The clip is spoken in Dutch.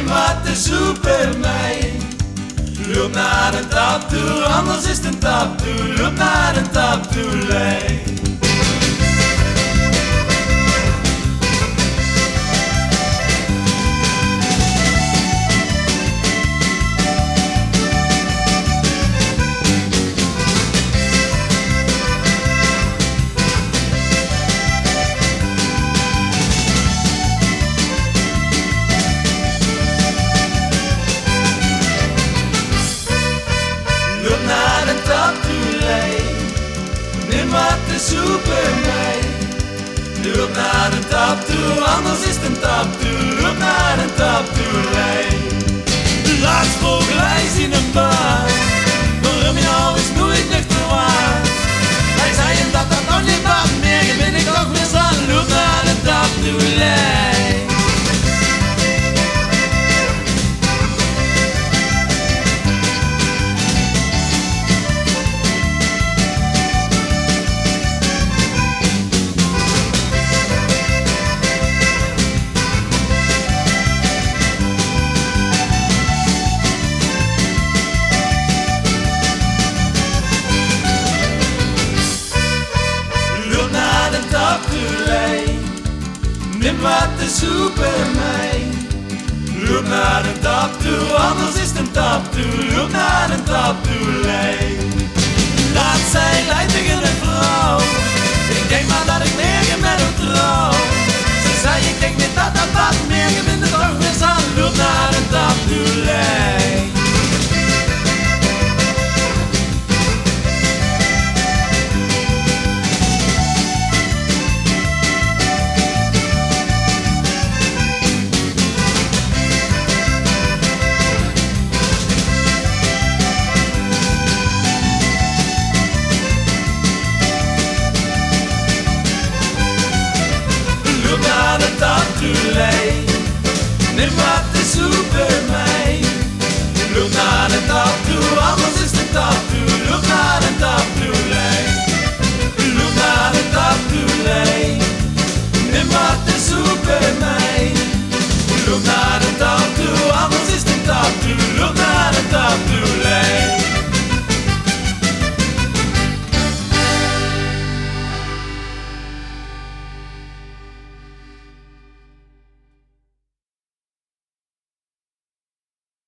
neem wat de soep bij mij. Loop naar de tap toe, anders is het een tap toe. Loop naar de tap toe, lei. Loop naar de tap toe, lei. Neem wat de soep bij mij. Loop naar de tap toe, anders is het een tap toe. Loop naar de tap toe, lei. Laatst vogelij in een bar, waarom je nou eens nooit nuchter was. Hij zei dat dat nog niet wat meer, je ben ik toch weer zat. Loop naar de tap toe, lei. Neem wat de soep bij mij. Loop naar de tap toe, anders is het een tap toe. Loop naar de tap toe, lei. Laat zij leidt tegen een vrouw. Ik denk maar dat ik meer met haar trouw. Ze zei ik denk niet dat dat wat meer, je bent er toch weer aan. Loop naar